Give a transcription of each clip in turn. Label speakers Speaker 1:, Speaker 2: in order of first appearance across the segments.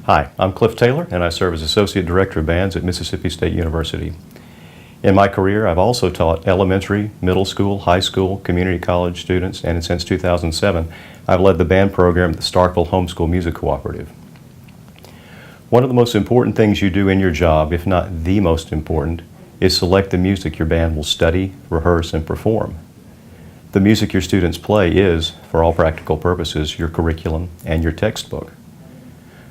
Speaker 1: Hi, I'm Cliff Taylor, and I serve as Associate Director of Bands at Mississippi State University. In my career, I've also taught elementary, middle school, high school, community college students, and since 2007, I've led the band program at the Starkville Homeschool Music Cooperative. One of the most important things you do in your job, if not the most important, is select the music your band will study, rehearse, and perform. The music your students play is, for all practical purposes, your curriculum and your textbook.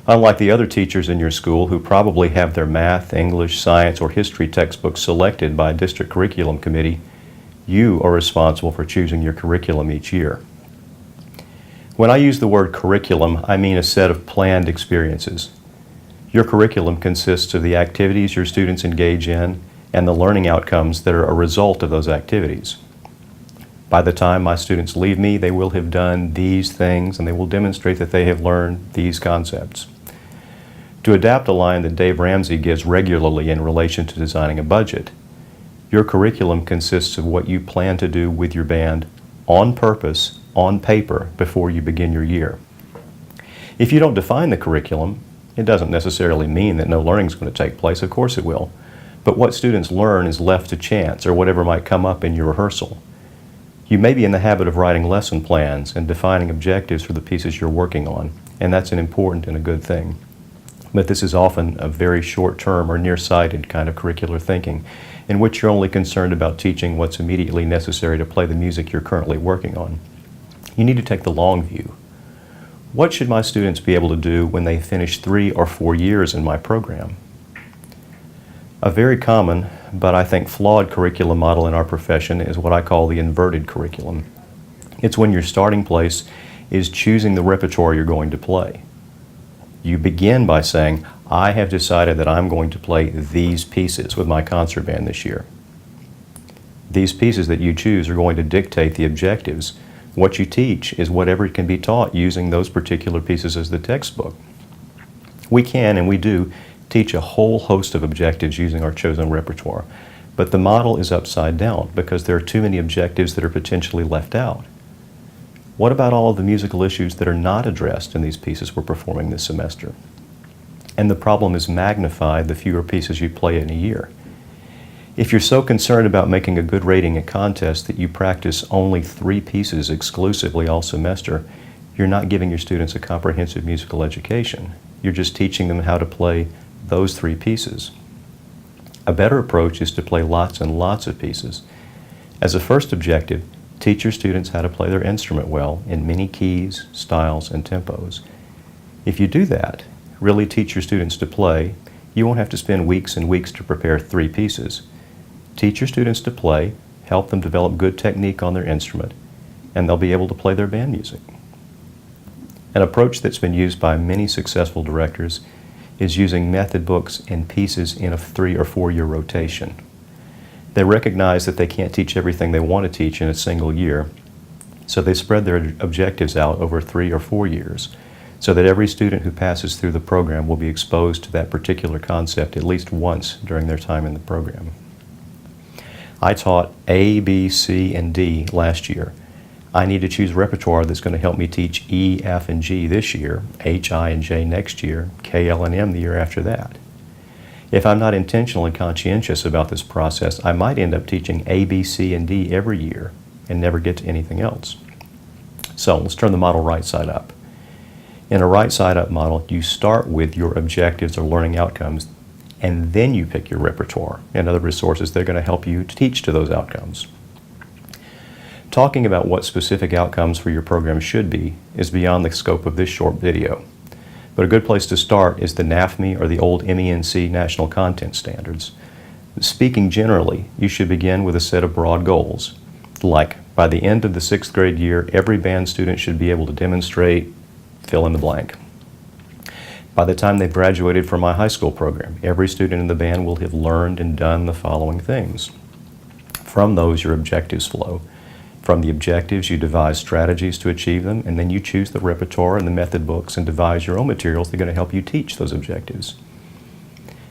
Speaker 1: Unlike the other teachers in your school who probably have their math, English, science, or history textbooks selected by a district curriculum committee, you are responsible for choosing your curriculum each year. When I use the word curriculum, I mean a set of planned experiences. Your curriculum consists of the activities your students engage in and the learning outcomes that are a result of those activities. By the time my students leave me, they will have done these things and they will demonstrate that they have learned these concepts. To adapt a line that Dave Ramsey gives regularly in relation to designing a budget, your curriculum consists of what you plan to do with your band on purpose, on paper, before you begin your year. If you don't define the curriculum, it doesn't necessarily mean that no learning is going to take place. Of course it will. But what students learn is left to chance or whatever might come up in your rehearsal. You may be in the habit of writing lesson plans and defining objectives for the pieces you're working on, and that's an important and a good thing. But this is often a very short-term or nearsighted kind of curricular thinking, in which you're only concerned about teaching what's immediately necessary to play the music you're currently working on. You need to take the long view. What should my students be able to do when they finish 3 or 4 years in my program? A very common, but I think flawed curriculum model in our profession is what I call the inverted curriculum. It's when your starting place is choosing the repertoire you're going to play. You begin by saying, I have decided that I'm going to play these pieces with my concert band this year. These pieces that you choose are going to dictate the objectives. What you teach is whatever can be taught using those particular pieces as the textbook. We can, and we do, teach a whole host of objectives using our chosen repertoire, but the model is upside down because there are too many objectives that are potentially left out. What about all of the musical issues that are not addressed in these pieces we're performing this semester? And the problem is magnified the fewer pieces you play in a year. If you're so concerned about making a good rating at contests that you practice only 3 pieces exclusively all semester, you're not giving your students a comprehensive musical education. You're just teaching them how to play those 3 pieces. A better approach is to play lots and lots of pieces. As a first objective, teach your students how to play their instrument well in many keys, styles, and tempos. If you do that, really teach your students to play, you won't have to spend weeks and weeks to prepare 3 pieces. Teach your students to play, help them develop good technique on their instrument, and they'll be able to play their band music. An approach that's been used by many successful directors is using method books and pieces in a 3 or 4 year rotation. They recognize that they can't teach everything they want to teach in a single year, so they spread their objectives out over 3 or 4 years so that every student who passes through the program will be exposed to that particular concept at least once during their time in the program. I taught A, B, C, and D last year. I need to choose repertoire that's going to help me teach E, F, and G this year, H, I, and J next year, K, L, and M the year after that. If I'm not intentional and conscientious about this process, I might end up teaching A, B, C, and D every year and never get to anything else. So let's turn the model right side up. In a right side up model, you start with your objectives or learning outcomes, and then you pick your repertoire and other resources that are going to help you teach to those outcomes. Talking about what specific outcomes for your program should be is beyond the scope of this short video. But a good place to start is the NAFME or the old MENC National Content Standards. Speaking generally, you should begin with a set of broad goals, like by the end of the 6th grade year, every band student should be able to demonstrate fill in the blank. By the time they've graduated from my high school program, every student in the band will have learned and done the following things. From those, your objectives flow. From the objectives, you devise strategies to achieve them, and then you choose the repertoire and the method books and devise your own materials that are going to help you teach those objectives.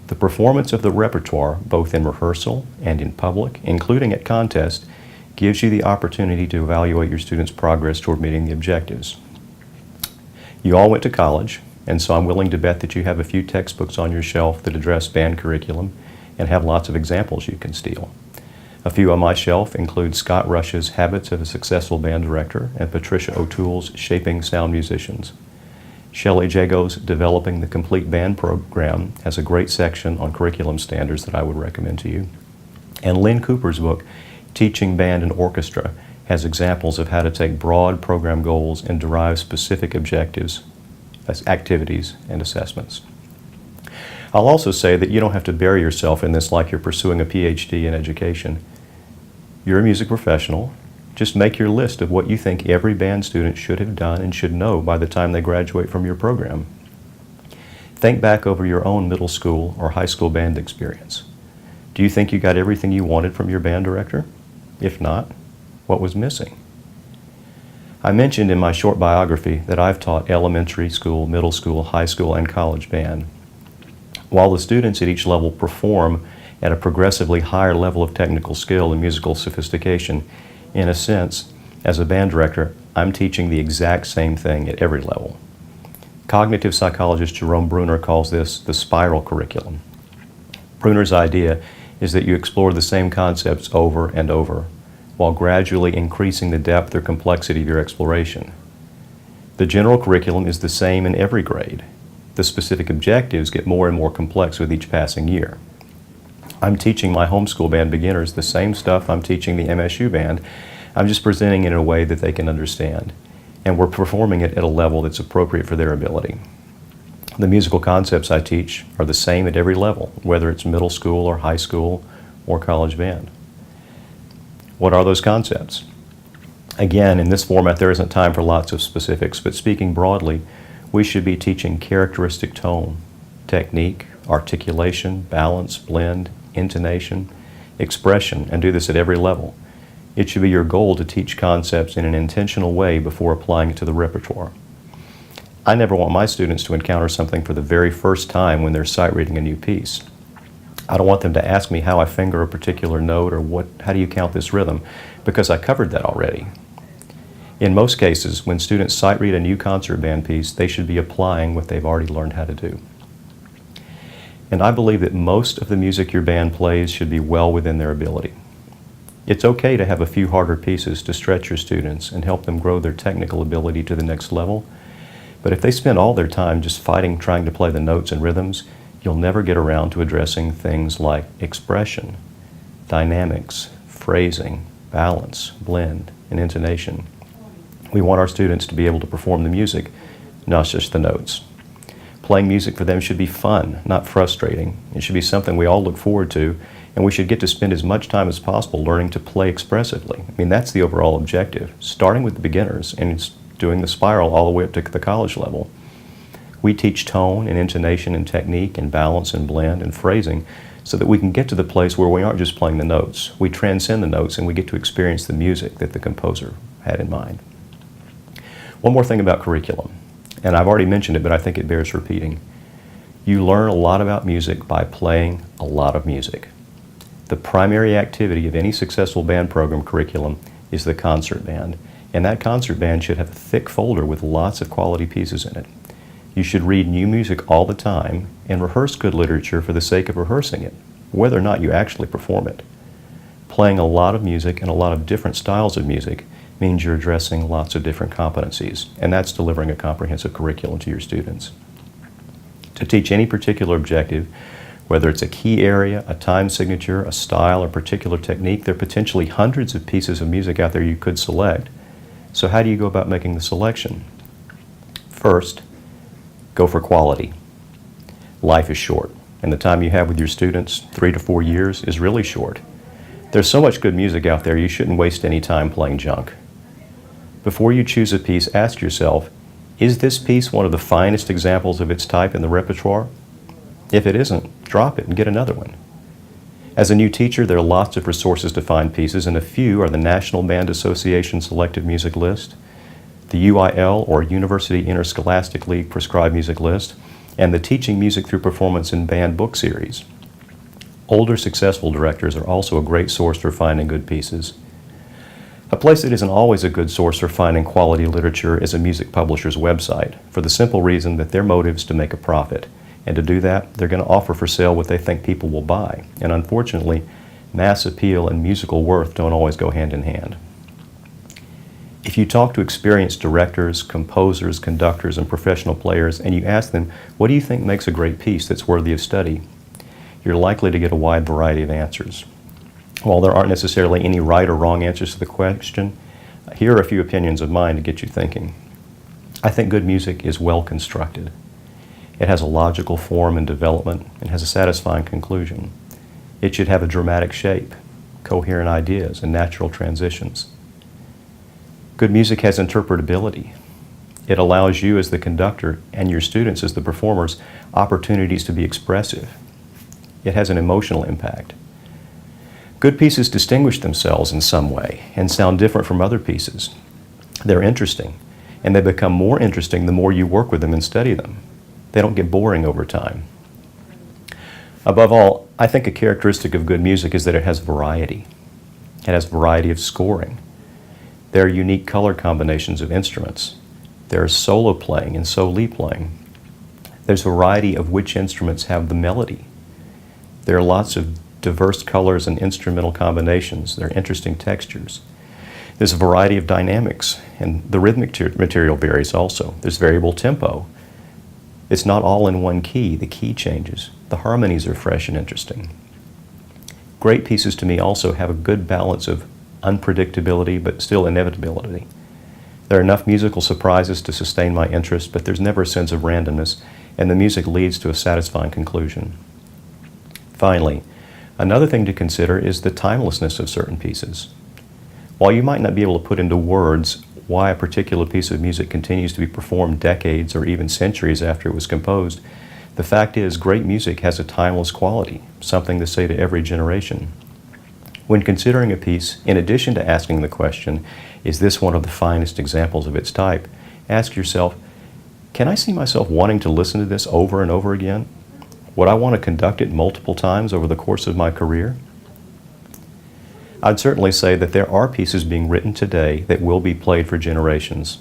Speaker 1: The performance of the repertoire, both in rehearsal and in public, including at contest, gives you the opportunity to evaluate your students' progress toward meeting the objectives. You all went to college, And so I'm willing to bet that you have a few textbooks on your shelf that address band curriculum and have lots of examples you can steal. A few on my shelf include Scott Rush's Habits of a Successful Band Director and Patricia O'Toole's Shaping Sound Musicians. Shelley Jago's Developing the Complete Band Program has a great section on curriculum standards that I would recommend to you. And Lynn Cooper's book, Teaching Band and Orchestra, has examples of how to take broad program goals and derive specific objectives, as activities, and assessments. I'll also say that you don't have to bury yourself in this like you're pursuing a PhD in education. You're a music professional. Just make your list of what you think every band student should have done and should know by the time they graduate from your program. Think back over your own middle school or high school band experience. Do you think you got everything you wanted from your band director? If not, what was missing? I mentioned in my short biography that I've taught elementary school, middle school, high school, and college band. While the students at each level perform at a progressively higher level of technical skill and musical sophistication, in a sense, as a band director, I'm teaching the exact same thing at every level. Cognitive psychologist Jerome Bruner calls this the spiral curriculum. Bruner's idea is that you explore the same concepts over and over, while gradually increasing the depth or complexity of your exploration. The general curriculum is the same in every grade. The specific objectives get more and more complex with each passing year. I'm teaching my homeschool band beginners the same stuff I'm teaching the MSU band. I'm just presenting it in a way that they can understand. And we're performing it at a level that's appropriate for their ability. The musical concepts I teach are the same at every level, whether it's middle school or high school or college band. What are those concepts? Again, in this format, there isn't time for lots of specifics, but speaking broadly, we should be teaching characteristic tone, technique, articulation, balance, blend, intonation, expression, and do this at every level. It should be your goal to teach concepts in an intentional way before applying it to the repertoire. I never want my students to encounter something for the very first time when they're sight reading a new piece. I don't want them to ask me how I finger a particular note or how do you count this rhythm, because I covered that already. In most cases, when students sight read a new concert band piece, they should be applying what they've already learned how to do. And I believe that most of the music your band plays should be well within their ability. It's okay to have a few harder pieces to stretch your students and help them grow their technical ability to the next level. But if they spend all their time just fighting trying to play the notes and rhythms, you'll never get around to addressing things like expression, dynamics, phrasing, balance, blend, and intonation. We want our students to be able to perform the music, not just the notes. Playing music for them should be fun, not frustrating. It should be something we all look forward to, and we should get to spend as much time as possible learning to play expressively. I mean, that's the overall objective, starting with the beginners and doing the spiral all the way up to the college level. We teach tone and intonation and technique and balance and blend and phrasing so that we can get to the place where we aren't just playing the notes. We transcend the notes and we get to experience the music that the composer had in mind. One more thing about curriculum, and I've already mentioned it, but I think it bears repeating. You learn a lot about music by playing a lot of music. The primary activity of any successful band program curriculum is the concert band, and that concert band should have a thick folder with lots of quality pieces in it. You should read new music all the time and rehearse good literature for the sake of rehearsing it, whether or not you actually perform it. Playing a lot of music and a lot of different styles of music means you're addressing lots of different competencies, and that's delivering a comprehensive curriculum to your students. To teach any particular objective, whether it's a key area, a time signature, a style, or particular technique, there are potentially hundreds of pieces of music out there you could select. So how do you go about making the selection? First, go for quality. Life is short, and the time you have with your students, 3 to 4 years, is really short. There's so much good music out there, you shouldn't waste any time playing junk. Before you choose a piece, ask yourself, is this piece one of the finest examples of its type in the repertoire? If it isn't, drop it and get another one. As a new teacher, there are lots of resources to find pieces, and a few are the National Band Association Selected Music List, the UIL or University Interscholastic League Prescribed Music List, and the Teaching Music Through Performance in Band book series. Older successful directors are also a great source for finding good pieces. A place that isn't always a good source for finding quality literature is a music publisher's website, for the simple reason that their motive is to make a profit. And to do that, they're going to offer for sale what they think people will buy. And unfortunately, mass appeal and musical worth don't always go hand in hand. If you talk to experienced directors, composers, conductors, and professional players, and you ask them, what do you think makes a great piece that's worthy of study? You're likely to get a wide variety of answers. While there aren't necessarily any right or wrong answers to the question, here are a few opinions of mine to get you thinking. I think good music is well constructed. It has a logical form and development and has a satisfying conclusion. It should have a dramatic shape, coherent ideas, and natural transitions. Good music has interpretability. It allows you as the conductor and your students as the performers opportunities to be expressive. It has an emotional impact. Good pieces distinguish themselves in some way and sound different from other pieces. They're interesting, and they become more interesting the more you work with them and study them. They don't get boring over time. Above all, I think a characteristic of good music is that it has variety. It has variety of scoring. There are unique color combinations of instruments. There is solo playing and solo playing. There's variety of which instruments have the melody. There are lots of diverse colors and instrumental combinations. There are interesting textures. There's a variety of dynamics, and the rhythmic material varies also. There's variable tempo. It's not all in one key. The key changes. The harmonies are fresh and interesting. Great pieces to me also have a good balance of unpredictability but still inevitability. There are enough musical surprises to sustain my interest, but there's never a sense of randomness, and the music leads to a satisfying conclusion. Finally, another thing to consider is the timelessness of certain pieces. While you might not be able to put into words why a particular piece of music continues to be performed decades or even centuries after it was composed, the fact is great music has a timeless quality, something to say to every generation. When considering a piece, in addition to asking the question, is this one of the finest examples of its type, ask yourself, can I see myself wanting to listen to this over and over again? Would I want to conduct it multiple times over the course of my career? I'd certainly say that there are pieces being written today that will be played for generations,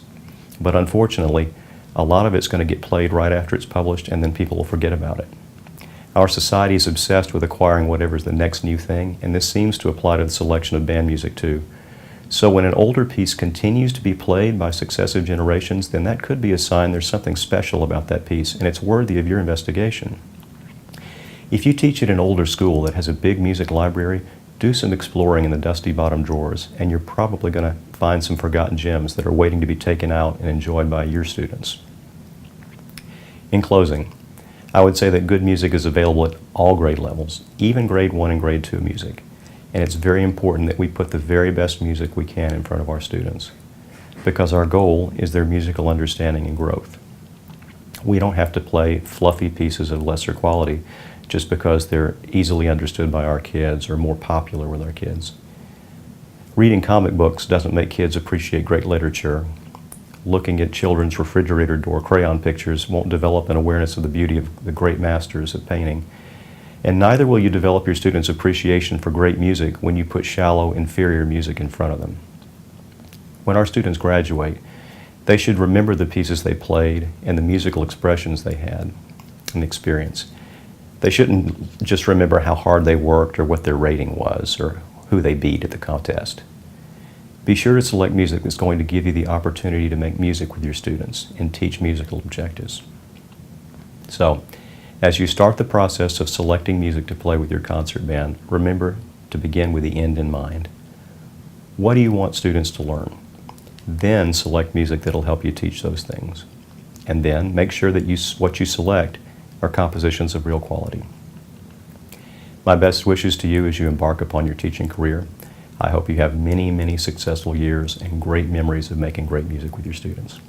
Speaker 1: but unfortunately, a lot of it's going to get played right after it's published and then people will forget about it. Our society is obsessed with acquiring whatever's the next new thing, and this seems to apply to the selection of band music too. So when an older piece continues to be played by successive generations, then that could be a sign there's something special about that piece and it's worthy of your investigation. If you teach at an older school that has a big music library, do some exploring in the dusty bottom drawers, and you're probably going to find some forgotten gems that are waiting to be taken out and enjoyed by your students. In closing, I would say that good music is available at all grade levels, even grade 1 and grade 2 music, and it's very important that we put the very best music we can in front of our students, because our goal is their musical understanding and growth. We don't have to play fluffy pieces of lesser quality just because they're easily understood by our kids or more popular with our kids. Reading comic books doesn't make kids appreciate great literature. Looking at children's refrigerator door crayon pictures won't develop an awareness of the beauty of the great masters of painting. And neither will you develop your students' appreciation for great music when you put shallow, inferior music in front of them. When our students graduate, they should remember the pieces they played and the musical expressions they had and experience. They shouldn't just remember how hard they worked or what their rating was or who they beat at the contest. Be sure to select music that's going to give you the opportunity to make music with your students and teach musical objectives. So, as you start the process of selecting music to play with your concert band, remember to begin with the end in mind. What do you want students to learn? Then select music that'll help you teach those things. And then make sure that what you select are compositions of real quality. My best wishes to you as you embark upon your teaching career. I hope you have many, many successful years and great memories of making great music with your students.